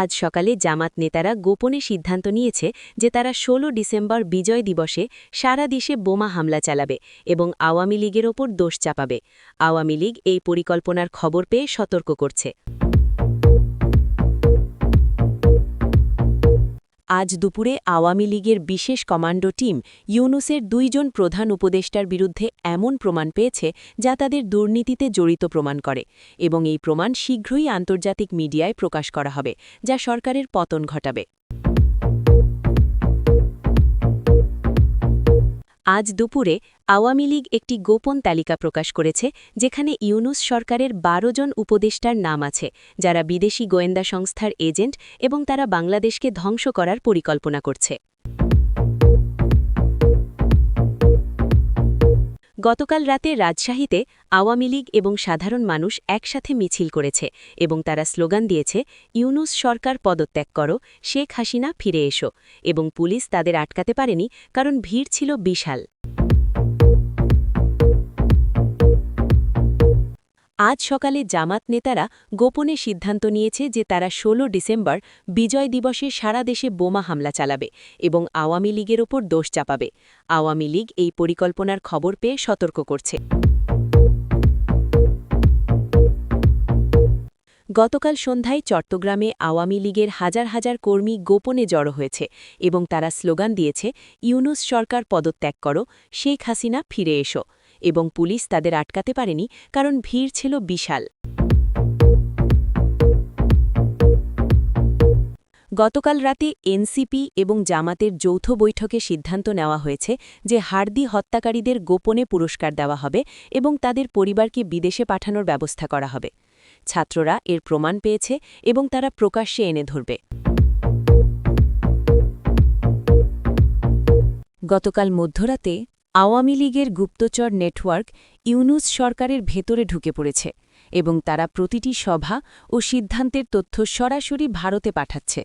আজ সকালে জামাত নেতারা গোপনে সিদ্ধান্ত নিয়েছে যে তারা ১৬ ডিসেম্বর বিজয় দিবসে সারা দেশে বোমা হামলা চালাবে এবং আওয়ামী লীগের ওপর দোষ চাপাবে। আওয়ামী লীগ এই পরিকল্পনার খবর পেয়ে সতর্ক করছে। আজ দুপুরে আওয়ামী লীগের বিশেষ কমান্ডো টিম ইউনূসের ২ জন প্রধান উপদেষ্টার বিরুদ্ধে এমন প্রমাণ পেয়েছে যা তাদের দুর্নীতিতে জড়িত প্রমাণ করে, এবং এই প্রমাণ শীঘ্রই আন্তর্জাতিক মিডিয়ায় প্রকাশ করা হবে, যা সরকারের পতন ঘটাবে। আজ দুপুরে আওয়ামী লীগ একটি গোপন তালিকা প্রকাশ করেছে, যেখানে ইউনূস সরকারের ১২ জন উপদেষ্টার নাম আছে, যারা বিদেশি গোয়েন্দা সংস্থার এজেন্ট এবং তারা বাংলাদেশকে ধ্বংস করার পরিকল্পনা করছে। গতকাল রাতে রাজশাহীতে আওয়ামী লীগ এবং সাধারণ মানুষ একসাথে মিছিল করেছে এবং তারা স্লোগান দিয়েছে, ইউনূস সরকার পদত্যাগ করো, শেখ হাসিনা ফিরে এসো, এবং পুলিশ তাদের আটকাতে পারেনি কারণ ভিড় ছিল বিশাল। আজ সকালে জামাত নেতারা গোপনে সিদ্ধান্ত নিয়েছে যে তারা ১৬ ডিসেম্বর বিজয় দিবসে সারা দেশে বোমা হামলা চালাবে এবং আওয়ামী লীগের ওপর দোষ চাপাবে। আওয়ামী লীগ এই পরিকল্পনার খবর পেয়ে সতর্ক করছে। গতকাল সন্ধ্যায় চট্টগ্রামে আওয়ামী লীগের হাজার হাজার কর্মী গোপনে জড়ো হয়েছে এবং তারা স্লোগান দিয়েছে, ইউনূস সরকার পদত্যাগ করো, শেখ হাসিনা ফিরে এসো, এবং পুলিশ তাদের আটকাতে পারেনি কারণ ভিড় ছিল বিশাল। গতকাল রাতে এনসিপি এবং জামাতের যৌথ বৈঠকে সিদ্ধান্ত নেওয়া হয়েছে যে হার্দি হত্যাকারীদের গোপনে পুরস্কার দেওয়া হবে এবং তাদের পরিবারকে বিদেশে পাঠানোর ব্যবস্থা করা হবে। ছাত্ররা এর প্রমাণ পেয়েছে এবং তারা প্রকাশ্যে এনে ধরবে। গতকাল মধ্যরাতে আওয়ামী লীগের গুপ্তচর নেটওয়ার্ক ইউনূস সরকারের ভেতরে ঢুকে পড়েছে এবং তারা প্রতিটি সভা ও সিদ্ধান্তের তথ্য সরাসরি ভারতে পাঠাচ্ছে।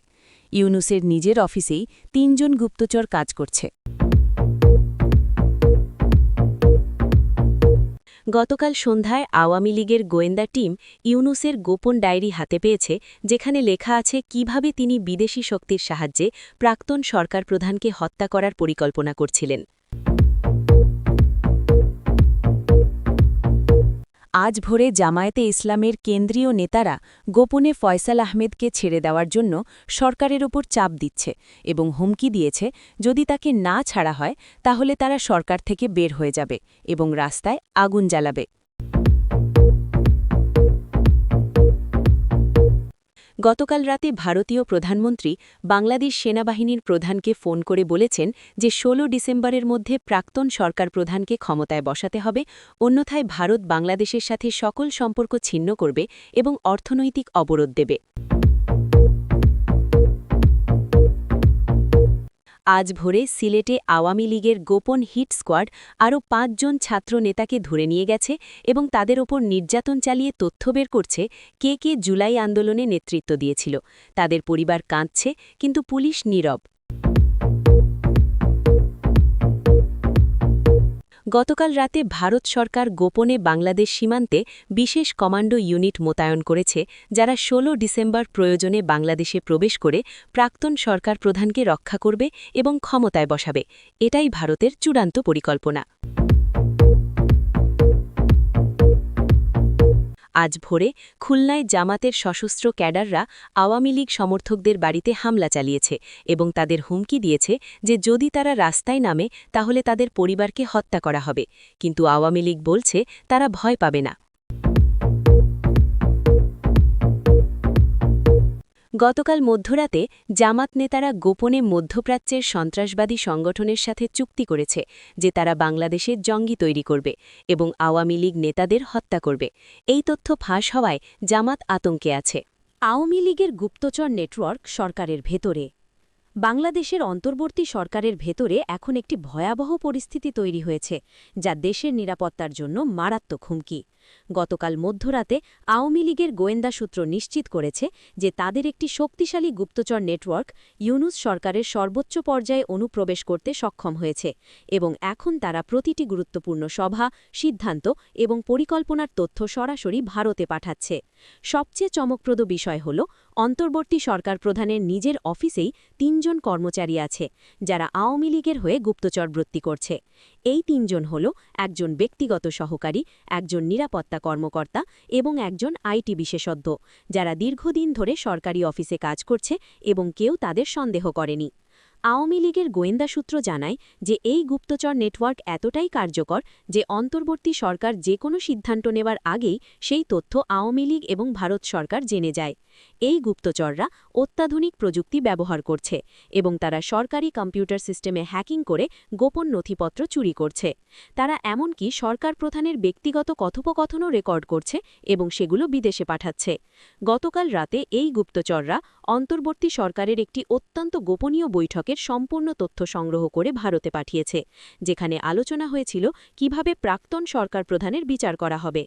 ইউনূসের নিজের অফিসেই ৩ জন গুপ্তচর কাজ করছে। গতকাল সন্ধ্যায় আওয়ামী লীগের গোয়েন্দা টিম ইউনূসের গোপন ডায়েরি হাতে পেয়েছে, যেখানে লেখা আছে কিভাবে তিনি বিদেশি শক্তির সাহায্যে প্রাক্তন সরকার প্রধানকে হত্যা করার পরিকল্পনা করছিলেন। আজ ভোরে জামায়াতে ইসলামের কেন্দ্রীয় নেতারা গোপনে ফয়সাল আহমেদকে ছেড়ে দেওয়ার জন্য সরকারের ওপর চাপ দিচ্ছে এবং হুমকি দিয়েছে, যদি তাকে না ছাড়া হয় তাহলে তারা সরকার থেকে বের হয়ে যাবে এবং রাস্তায় আগুন জ্বালাবে। গতকাল রাতে ভারতীয় প্রধানমন্ত্রী বাংলাদেশ সেনাবাহিনীর প্রধানকে ফোন করে বলেছেন যে ১৬ ডিসেম্বরের মধ্যে প্রাক্তন সরকার প্রধানকে ক্ষমতায় বসাতে হবে, অন্যথায় ভারত বাংলাদেশের সাথে সকল সম্পর্ক ছিন্ন করবে এবং অর্থনৈতিক অবরোধ দেবে। আজ ভোরে সিলেটে আওয়ামী লীগের গোপন হিট স্কোয়াড আরও ৫ জন ছাত্র নেতাকে ধরে নিয়ে গেছে এবং তাদের ওপর নির্যাতন চালিয়ে তথ্য বের করছে কে কে জুলাই আন্দোলনে নেতৃত্ব দিয়েছিল। তাদের পরিবার কাঁদছে, কিন্তু পুলিশ নীরব। গতকাল রাতে ভারত সরকার গোপনে বাংলাদেশ সীমান্তে বিশেষ কমান্ডো ইউনিট মোতায়েন করেছে, যারা ১৬ ডিসেম্বর প্রয়োজনে বাংলাদেশে প্রবেশ করে প্রাক্তন সরকার প্রধানকে রক্ষা করবে এবং ক্ষমতায় বসাবে। এটাই ভারতের চূড়ান্ত পরিকল্পনা। আজ ভোরে খুলনায় জামাতের সশস্ত্র ক্যাডাররা আওয়ামী লীগ সমর্থকদের বাড়িতে হামলা চালিয়েছে এবং তাদের হুমকি দিয়েছে যে যদি তারা রাস্তায় নামে তাহলে তাদের পরিবারকে হত্যা করা হবে, কিন্তু আওয়ামী লীগ বলছে তারা ভয় পাবে না। গতকাল মধ্যরাতে জামাত নেতারা গোপনে মধ্যপ্রাচ্যের সন্ত্রাসবাদী সংগঠনের সাথে চুক্তি করেছে যে তারা বাংলাদেশে জঙ্গি তৈরি করবে এবং আওয়ামী লীগ নেতাদের হত্যা করবে। এই তথ্য ফাঁস হওয়ায় জামাত আতঙ্কে আছে। আওয়ামী লীগের গুপ্তচর নেটওয়ার্ক সরকারের ভেতরে। বাংলাদেশের অন্তর্বর্তী সরকারের ভেতরে এখন একটি ভয়াবহ পরিস্থিতি তৈরি হয়েছে, যা দেশের নিরাপত্তার জন্য মারাত্মক হুমকি। গতকাল মধ্যরাতে আওয়ামী লীগের গোয়েন্দা সূত্র নিশ্চিত করেছে যে তাদের একটি শক্তিশালী গুপ্তচর নেটওয়ার্ক ইউনূস সরকারের সর্বোচ্চ পর্যায়ে অনুপ্রবেশ করতে সক্ষম হয়েছে এবং এখন তারা প্রতিটি গুরুত্বপূর্ণ সভা, সিদ্ধান্ত এবং পরিকল্পনার তথ্য সরাসরি ভারতে পাঠাচ্ছে। সবচেয়ে চমকপ্রদ বিষয় হল অন্তর্বর্তী সরকার প্রধানের নিজের অফিসেই ৩ জন কর্মচারী আছে যারা আওয়ামী লীগের হয়ে গুপ্তচর বৃত্তি করছে। এই ৩ জন হল একজন ব্যক্তিগত সহকারী, একজন নিরাপত্তা কর্মকর্তা এবং একজন আইটি বিশেষজ্ঞ, যারা দীর্ঘদিন ধরে সরকারি অফিসে কাজ করছে এবং কেউ তাদের সন্দেহ করেনি। আওয়ামী লীগের গোয়েন্দা সূত্র জানায় যে এই গুপ্তচর নেটওয়ার্ক এতটাই কার্যকর যে অন্তর্বর্তী সরকার যে কোনো সিদ্ধান্ত নেওয়ার আগেই সেই তথ্য আওয়ামী লীগ এবং ভারত সরকার জেনে যায়। এই গুপ্তচররা অত্যাধুনিক প্রযুক্তি ব্যবহার করছে এবং তারা সরকারি কম্পিউটার সিস্টেমে হ্যাকিং করে গোপন নথিপত্র চুরি করছে। তারা এমনকি সরকার প্রধানের ব্যক্তিগত কথোপকথনও রেকর্ড করছে এবং সেগুলো বিদেশে পাঠাচ্ছে। গতকাল রাতে এই গুপ্তচররা অন্তর্বর্তী সরকারের একটি অত্যন্ত গোপনীয় বৈঠকের সম্পূর্ণ তথ্য সংগ্রহ করে ভারতে পাঠিয়েছে, যেখানে আলোচনা হয়েছিল কিভাবে প্রাক্তন সরকার প্রধানের বিচার করা হবে।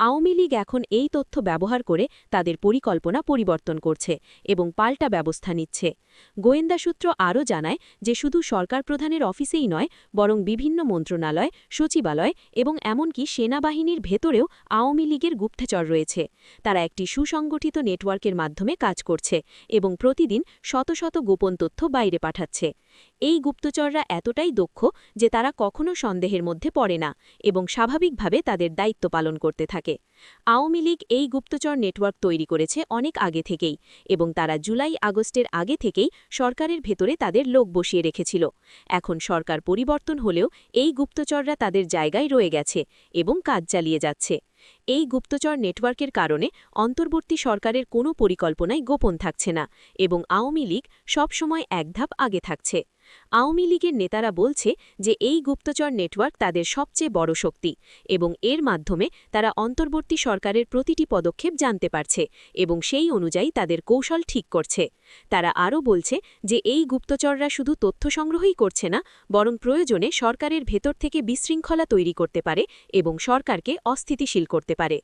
আওয়ামী লীগ এখন এই তথ্য ব্যবহার করে তাদের পরিকল্পনা পরিবর্তন করছে এবং পাল্টা ব্যবস্থা নিচ্ছে। গোয়েন্দা সূত্র আরও জানায় যে শুধু সরকার প্রধানের অফিসেই নয়, বরং বিভিন্ন মন্ত্রণালয়, সচিবালয় এবং এমনকি সেনাবাহিনীর ভেতরেও আওয়ামী লীগের গুপ্তচর রয়েছে। তারা একটি সুসংগঠিত নেটওয়ার্কের মাধ্যমে কাজ করছে এবং প্রতিদিন শত শত গোপন তথ্য বাইরে পাঠাচ্ছে। এই গুপ্তচররা এতটাই দক্ষ যে তারা কখনো সন্দেহের মধ্যে পড়ে না এবং স্বাভাবিকভাবে তাদের দায়িত্ব পালন করতে থাকে। আওয়ামী লীগ এই গুপ্তচর নেটওয়ার্ক তৈরি করেছে অনেক আগে থেকেই এবং তারা জুলাই-আগস্টের আগে থেকেই সরকারের ভেতরে তাদের লোক বসিয়ে রেখেছিল। এখন সরকার পরিবর্তন হলেও এই গুপ্তচররা তাদের জায়গায় রয়ে গেছে এবং কাজ চালিয়ে যাচ্ছে। এই গুপ্তচর নেটওয়ার্কের কারণে অন্তর্বর্তী সরকারের কোনো পরিকল্পনাই গোপন থাকছে না এবং আওয়ামী লীগ সবসময় এক ধাপ আগে থাকছে। আওয়ামী লীগের নেতারা বলছে যে এই গুপ্তচর নেটওয়ার্ক তাদের সবচেয়ে বড় শক্তি এবং এর মাধ্যমে তারা অন্তর্বর্তী সরকারের প্রতিটি পদক্ষেপ জানতে পারছে এবং সেই অনুযায়ী তাদের কৌশল ঠিক করছে। তারা আরও বলছে যে এই গুপ্তচররা শুধু তথ্য সংগ্রহই করছে না, বরং প্রয়োজনে সরকারের ভেতর থেকে বিশৃঙ্খলা তৈরি করতে পারে এবং সরকারকে অস্থিতিশীল করতে পারে।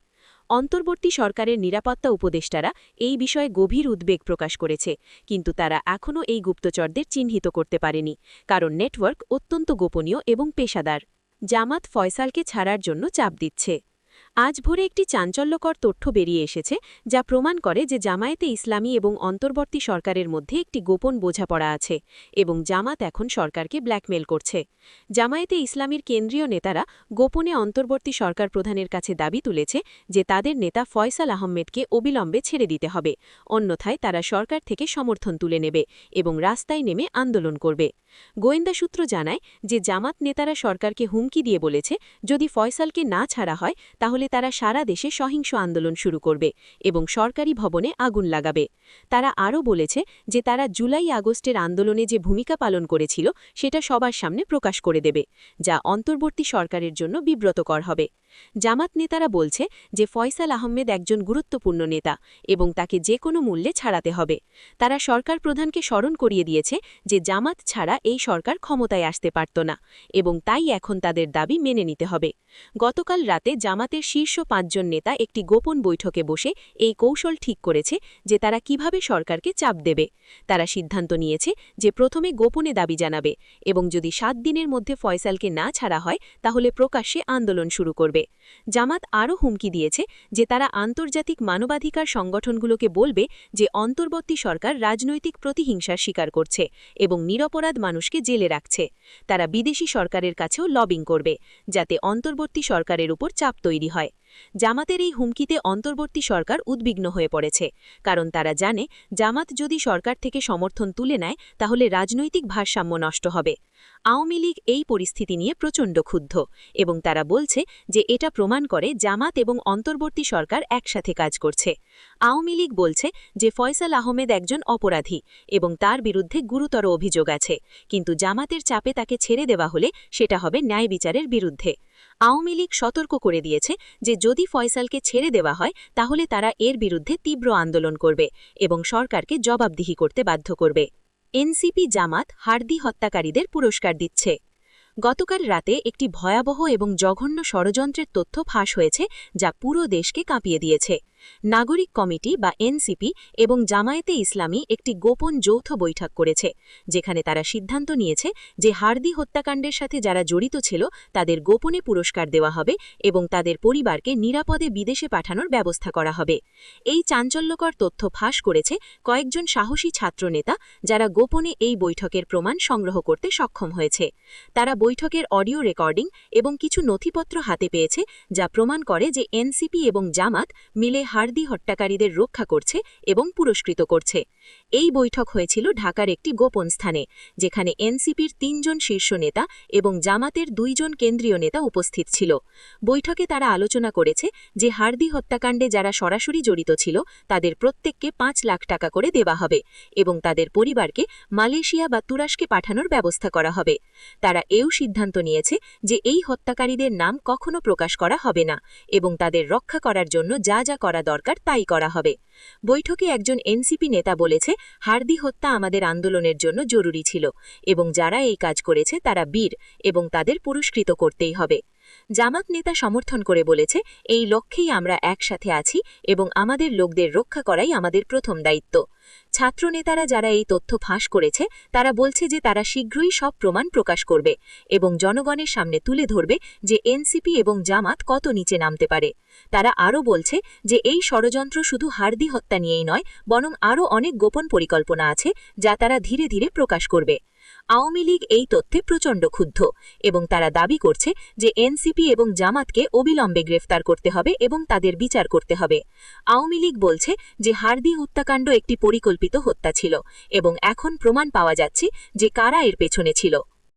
অন্তর্বর্তী সরকারের নিরাপত্তা উপদেষ্টারা এই বিষয়ে গভীর উদ্বেগ প্রকাশ করেছে, কিন্তু তারা এখনও এই গুপ্তচরদের চিহ্নিত করতে পারেনি, কারণ নেটওয়ার্ক অত্যন্ত গোপনীয় এবং পেশাদার। জামাত ফয়সালকে ছাড়ার জন্য চাপ দিচ্ছে। আজ ভোরে একটি চাঞ্চল্যকর তথ্য বেরিয়ে এসেছে যা প্রমাণ করে যে জামায়াতে ইসলামী এবং অন্তর্বর্তী সরকারের মধ্যে একটি গোপন বোঝাপড়া আছে এবং জামাত এখন সরকারকে ব্ল্যাকমেল করছে। জামায়াতে ইসলামীর কেন্দ্রীয় নেতারা গোপনে অন্তর্বর্তী সরকার প্রধানের কাছে দাবি তুলেছে যে তাদের নেতা ফয়সাল আহমেদকে অবিলম্বে ছেড়ে দিতে হবে, অন্যথায় তারা সরকার থেকে সমর্থন তুলে নেবে এবং রাস্তায় নেমে আন্দোলন করবে। গোয়েন্দা সূত্র জানায় যে জামাত নেতারা সরকারকে হুমকি দিয়ে বলেছে যদি ফয়সালকে না ছাড়া হয় তাহলে তারা সারা দেশে সহিংস আন্দোলন শুরু করবে এবং সরকারি ভবনে আগুন লাগাবে। তারা আরও বলেছে যে তারা জুলাই-আগস্টের আন্দোলনে যে ভূমিকা পালন করেছিল সেটা সবার সামনে প্রকাশ করে দেবে, যা অন্তর্বর্তী সরকারের জন্য বিব্রতকর হবে। জামাত নেতারা বলছে যে ফয়সাল আহমেদ একজন গুরুত্বপূর্ণ নেতা এবং তাকে যে কোনো মূল্যে ছাড়াতে হবে। তারা সরকার প্রধানকে স্মরণ করিয়ে দিয়েছে যে জামাত ছাড়া এই সরকার ক্ষমতায় আসতে পারত না এবং তাই এখন তাদের দাবি মেনে নিতে হবে। গতকাল রাতে জামাতের শীর্ষ ৫ জন নেতা একটি গোপন বৈঠকে বসে এই কৌশল ঠিক করেছে যে তারা কিভাবে সরকারকে চাপ দেবে। তারা সিদ্ধান্ত নিয়েছে যে প্রথমে গোপনে দাবি জানাবে এবং যদি ৭ দিনের মধ্যে ফয়সালকে না ছাড়া হয় তাহলে প্রকাশ্যে আন্দোলন শুরু করবে। জামাত আরও হুমকি দিয়েছে যে তারা আন্তর্জাতিক মানবাধিকার সংগঠনগুলোকে বলবে যে অন্তর্বর্তী সরকার রাজনৈতিক প্রতিহিংসার শিকার করছে এবং নিরপরাধ মানুষকে জেলে রাখছে। তারা বিদেশি সরকারের কাছেও লবিং করবে যাতে অন্তর্বর্তী সরকারের উপর চাপ তৈরি হয়। জামাতের এই হুমকিতে অন্তর্বর্তী সরকার উদ্বিগ্ন হয়ে পড়েছে, কারণ তারা জানে জামাত যদি সরকার থেকে সমর্থন তুলে নেয় তাহলে রাজনৈতিক ভারসাম্য নষ্ট হবে। আওয়ামী লীগ এই পরিস্থিতি নিয়ে প্রচণ্ড ক্ষুব্ধ এবং তারা বলছে যে এটা প্রমাণ করে জামাত এবং অন্তর্বর্তী সরকার একসাথে কাজ করছে। আওয়ামী লীগ বলছে যে ফয়সাল আহমেদ একজন অপরাধী এবং তার বিরুদ্ধে গুরুতর অভিযোগ আছে, কিন্তু জামাতের চাপে তাকে ছেড়ে দেওয়া হলে সেটা হবে ন্যায় বিচারের বিরুদ্ধে। আওয়ামী লীগ সতর্ক করে দিয়েছে যে যদি ফয়সালকে ছেড়ে দেওয়া হয় তাহলে তারা এর বিরুদ্ধে তীব্র আন্দোলন করবে এবং সরকারকে জবাবদিহি করতে বাধ্য করবে। এনসিপি জামাত হার্দি হত্যাকারীদের পুরস্কার দিচ্ছে। গতকাল রাতে একটি ভয়াবহ এবং জঘন্য ষড়যন্ত্রের তথ্য ফাঁস হয়েছে যা পুরো দেশকে কাঁপিয়ে দিয়েছে। নাগরিক কমিটি বা এনসিপি এবং জামায়াতে ইসলামী একটি গোপন যৌথ বৈঠক করেছে, যেখানে তারা সিদ্ধান্ত নিয়েছে যে হার্দি হত্যাকাণ্ডের সাথে যারা জড়িত ছিল তাদের গোপনে পুরস্কার দেওয়া হবে এবং তাদের পরিবারকে নিরাপদে বিদেশে পাঠানোর ব্যবস্থা করা হবে। এই চাঞ্চল্যকর তথ্য ফাঁস করেছে কয়েকজন সাহসী ছাত্রনেতা, যারা গোপনে এই বৈঠকের প্রমাণ সংগ্রহ করতে সক্ষম হয়েছে। তারা বৈঠকের অডিও রেকর্ডিং এবং কিছু নথিপত্র হাতে পেয়েছে, যা প্রমাণ করে যে এনসিপি এবং জামাত মিলে হার্দি হত্যাকারীদের রক্ষা করছে এবং পুরস্কৃত করছে। এই বৈঠক হয়েছিল ঢাকার একটি গোপন স্থানে, যেখানে এনসিপির ৩ জন শীর্ষ নেতা এবং জামাতের ২ জন কেন্দ্রীয় নেতা উপস্থিত ছিল। বৈঠকে তারা আলোচনা করেছে যে হার্দি হত্যাকাণ্ডে যারা সরাসরি জড়িত ছিল তাদের প্রত্যেককে ৫ লাখ টাকা করে দেওয়া হবে এবং তাদের পরিবারকে মালয়েশিয়া বা তুরস্কে পাঠানোর ব্যবস্থা করা হবে। তারা এও সিদ্ধান্ত নিয়েছে যে এই হত্যাকারীদের নাম কখনো প্রকাশ করা হবে না এবং তাদের রক্ষা করার জন্য যা যা করা দরকার তাই করা হবে। বৈঠকে একজন এনসিপি নেতা বলেছে, হার্দি হত্যা আমাদের আন্দোলনের জন্য জরুরি ছিল এবং যারা এই কাজ করেছে তারা বীর এবং তাদের পুরস্কৃত করতেই হবে। জামাত নেতা সমর্থন করে বলেছে, এই লক্ষ্যেই আমরা একসাথে আছি এবং আমাদের লোকদের রক্ষা করাই আমাদের প্রথম দায়িত্ব। ছাত্রনেতারা যারা এই তথ্য ফাঁস করেছে তারা বলছে যে তারা শীঘ্রই সব প্রমাণ প্রকাশ করবে এবং জনগণের সামনে তুলে ধরবে যে এনসিপি এবং জামাত কত নিচে নামতে পারে। তারা আরও বলছে যে এই ষড়যন্ত্র শুধু হার্দি হত্যা নিয়েই নয়, বরং আরও অনেক গোপন পরিকল্পনা আছে যা তারা ধীরে ধীরে প্রকাশ করবে। আওয়ামী লীগ এই তথ্যে প্রচণ্ড ক্ষুব্ধ এবং তারা দাবি করছে যে এনসিপি এবং জামাতকে অবিলম্বে গ্রেফতার করতে হবে এবং তাদের বিচার করতে হবে। আওয়ামী লীগ বলছে যে হার্দি হত্যাকাণ্ড একটি পরিকল্পিত হত্যা ছিল এবং এখন প্রমাণ পাওয়া যাচ্ছে যে কারা এর পেছনে ছিল।